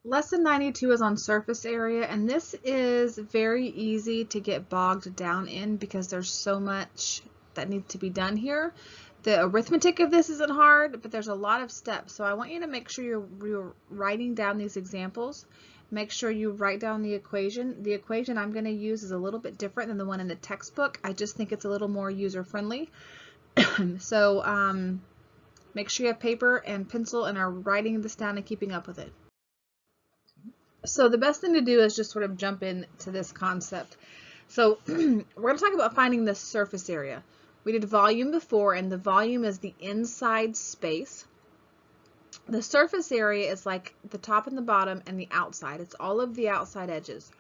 Lesson 92 is on surface area, and this is very easy to get bogged down in because there's so much that needs to be done here. The arithmetic of this isn't hard, but there's a lot of steps. So I want you to make sure you're writing down these examples. Make sure you write down the equation. The equation I'm going to use is a little bit different than the one in the textbook. I just think it's a little more user-friendly. So make sure you have paper and pencil and are writing this down and keeping up with it. So the best thing to do is just sort of jump into this concept. So we're going to talk about finding the surface area. We did volume before, and the volume is the inside space. The surface area is like the top and the bottom and the outside. It's all of the outside edges.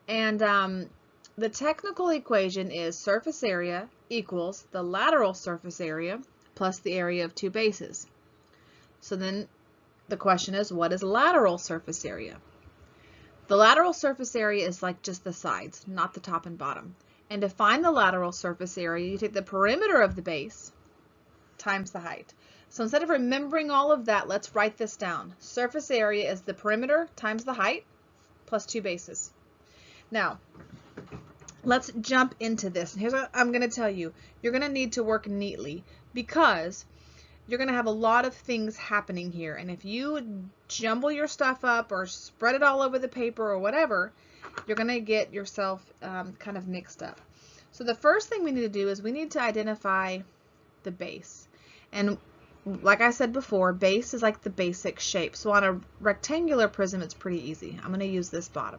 And the technical equation is surface area equals the lateral surface area plus the area of two bases. So then the question is, what is lateral surface area? The lateral surface area is like just the sides, not the top and bottom. And to find the lateral surface area, you take the perimeter of the base times the height. So instead of remembering all of that, let's write this down. Surface area is the perimeter times the height plus two bases. Now, let's jump into this. Here's what I'm going to tell you. You're going to need to work neatly because you're going to have a lot of things happening here. And if you jumble your stuff up or spread it all over the paper or whatever, you're going to get yourself kind of mixed up. So the first thing we need to do is we need to identify the base. And like I said before, base is like the basic shape. So on a rectangular prism, it's pretty easy. I'm going to use this bottom.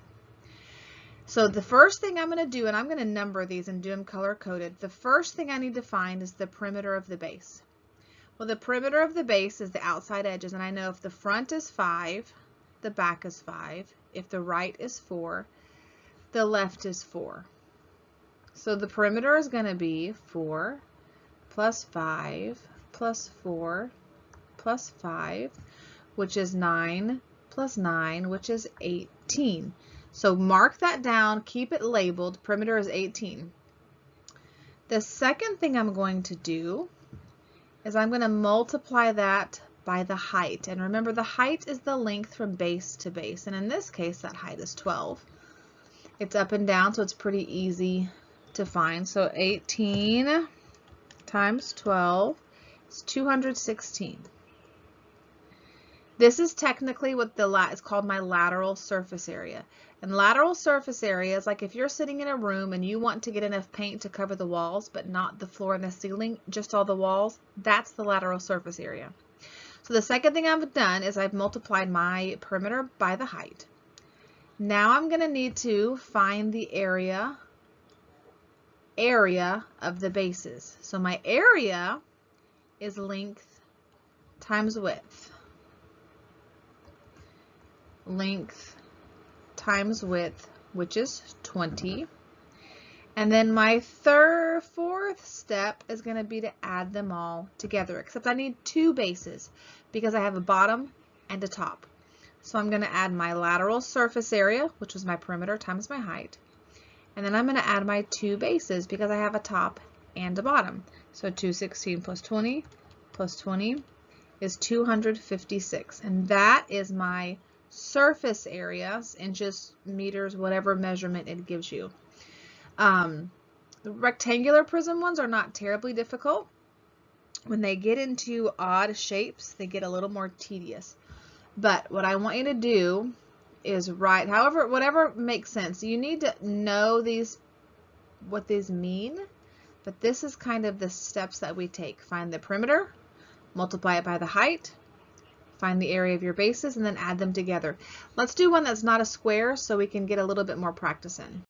So the first thing I'm going to do, and I'm going to number these and do them color-coded, the first thing I need to find is the perimeter of the base. Well, the perimeter of the base is the outside edges, and I know if the front is 5, the back is 5. If the right is 4, the left is 4. So the perimeter is going to be 4 plus 5 plus 4 plus 5, which is 9 plus 9, which is 18. So mark that down, keep it labeled, perimeter is 18. The second thing I'm going to do is I'm going to multiply that by the height. And remember, the height is the length from base to base. And in this case, that height is 12. It's up and down, so it's pretty easy to find. So 18 times 12 is 216. This is technically what it's called my lateral surface area. And lateral surface area is like if you're sitting in a room and you want to get enough paint to cover the walls, but not the floor and the ceiling, just all the walls, that's the lateral surface area. So the second thing I've done is I've multiplied my perimeter by the height. Now I'm going to need to find the area of the bases. So my area is length times width. Length times width, which is 20. And then my fourth step is going to be to add them all together, except I need two bases because I have a bottom and a top. So I'm going to add my lateral surface area, which was my perimeter times my height. And then I'm going to add my two bases because I have a top and a bottom. So 216 plus 20 is 256. And that is my surface area, inches, meters, whatever measurement it gives you. The rectangular prism ones are not terribly difficult. When they get into odd shapes, they get a little more tedious. But what I want you to do is write, whatever makes sense. You need to know what these mean, but this is kind of the steps that we take. Find the perimeter, multiply it by the height, find the area of your bases, and then add them together. Let's do one that's not a square so we can get a little bit more practice in.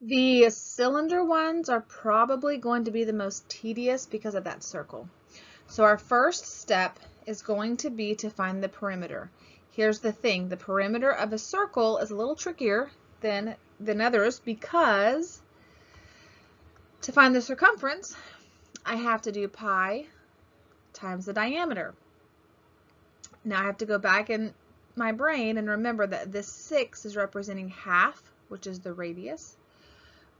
The cylinder ones are probably going to be the most tedious because of that circle. So our first step is going to be to find the perimeter. Here's the thing, the perimeter of a circle is a little trickier than others because to find the circumference, I have to do pi times the diameter. Now I have to go back in my brain and remember that this 6 is representing half, which is the radius,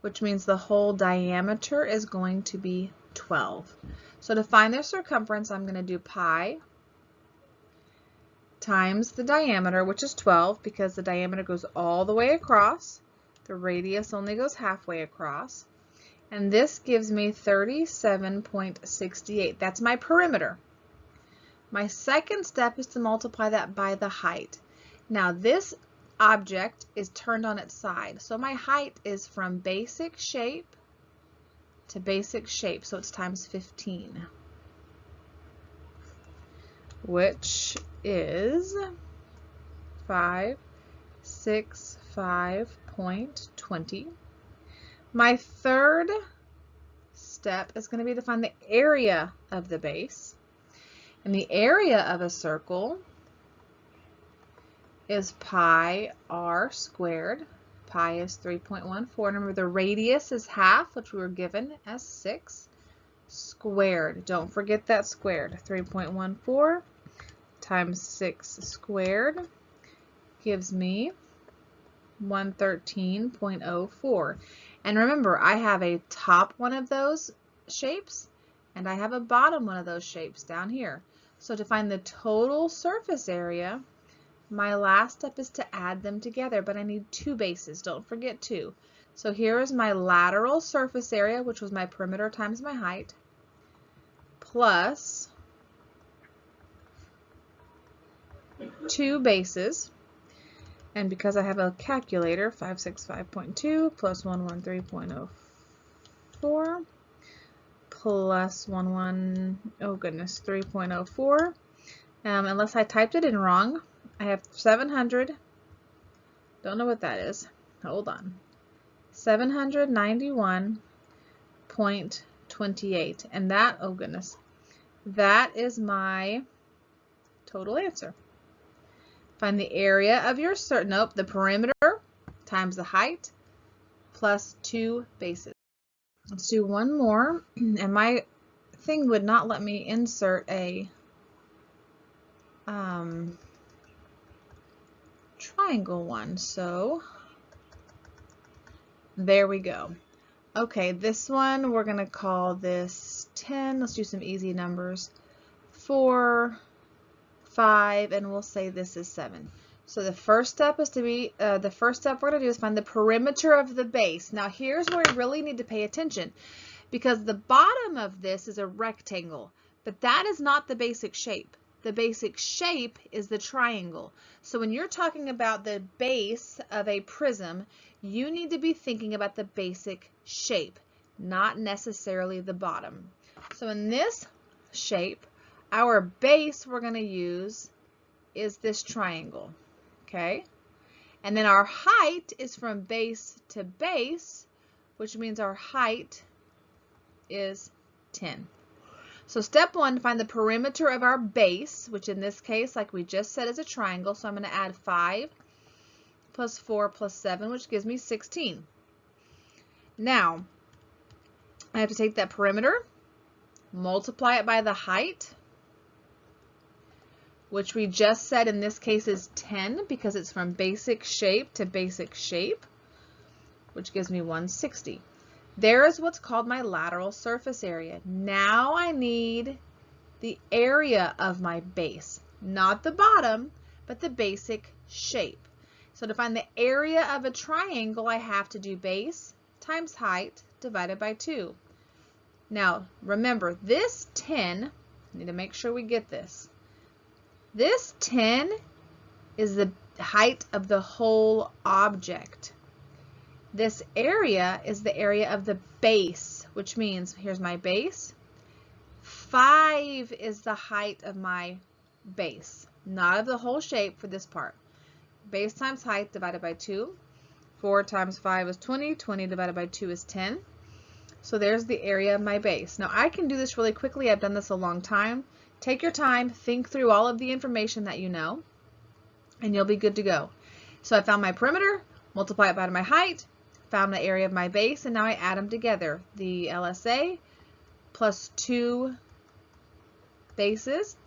which means the whole diameter is going to be 12. So to find the circumference, I'm going to do pi times the diameter, which is 12 because the diameter goes all the way across. The radius only goes halfway across. And this gives me 37.68. That's my perimeter. My second step is to multiply that by the height. Now this object is turned on its side. So my height is from basic shape to basic shape. So it's times 15. Which is 565.20. My third step is going to be to find the area of the base. And the area of a circle is pi r squared. Pi is 3.14. Remember, the radius is half, which we were given as 6, squared. Don't forget that squared. 3.14 times 6 squared gives me 113.04. And remember, I have a top one of those shapes and I have a bottom one of those shapes down here. So to find the total surface area, my last step is to add them together, but I need 2 bases. Don't forget 2. So here is my lateral surface area, which was my perimeter times my height, plus 2 bases, and because I have a calculator, 565.2 plus 113.04 plus 3.04. Unless I typed it in wrong, I have 700. Don't know what that is. Hold on. 791.28, and that, oh goodness, that is my total answer. Find the area of your the perimeter times the height plus 2 bases. Let's do one more, and my thing would not let me insert a triangle one, so there we go. Okay, this one we're going to call this 10. Let's do some easy numbers. 4, 5, and we'll say this is 7. So the first step is we're going to do is find the perimeter of the base. Now here's where we really need to pay attention, because the bottom of this is a rectangle, but that is not the basic shape. The basic shape is the triangle. So when you're talking about the base of a prism, you need to be thinking about the basic shape, not necessarily the bottom. So in this shape, our base we're going to use is this triangle, okay? And then our height is from base to base, which means our height is 10. So step 1, find the perimeter of our base, which in this case, like we just said, is a triangle. So I'm going to add 5 plus 4 plus 7, which gives me 16. Now, I have to take that perimeter, multiply it by the height, which we just said in this case is 10 because it's from basic shape to basic shape, which gives me 160. There is what's called my lateral surface area. Now I need the area of my base, not the bottom, but the basic shape. So to find the area of a triangle, I have to do base times height divided by 2. Now remember, this 10, I need to make sure we get this. This 10 is the height of the whole object. This area is the area of the base, which means, here's my base. 5 is the height of my base, not of the whole shape for this part. Base times height divided by 2. 4 times 5 is 20. 20 divided by 2 is 10. So there's the area of my base. Now I can do this really quickly. I've done this a long time. Take your time, think through all of the information that you know, and you'll be good to go. So I found my perimeter, multiply it by my height, found the area of my base, and now I add them together. The LSA plus 2 bases,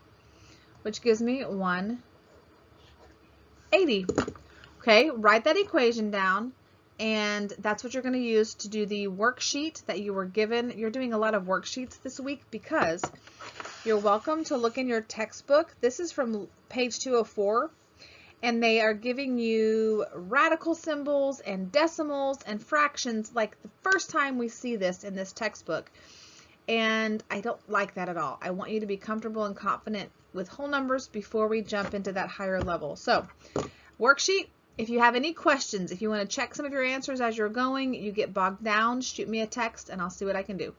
which gives me 180. Okay, write that equation down, and that's what you're going to use to do the worksheet that you were given. You're doing a lot of worksheets this week because you're welcome to look in your textbook. This is from page 204. And they are giving you radical symbols and decimals and fractions like the first time we see this in this textbook. And I don't like that at all. I want you to be comfortable and confident with whole numbers before we jump into that higher level. So, worksheet, if you have any questions, if you want to check some of your answers as you're going, you get bogged down, shoot me a text and I'll see what I can do.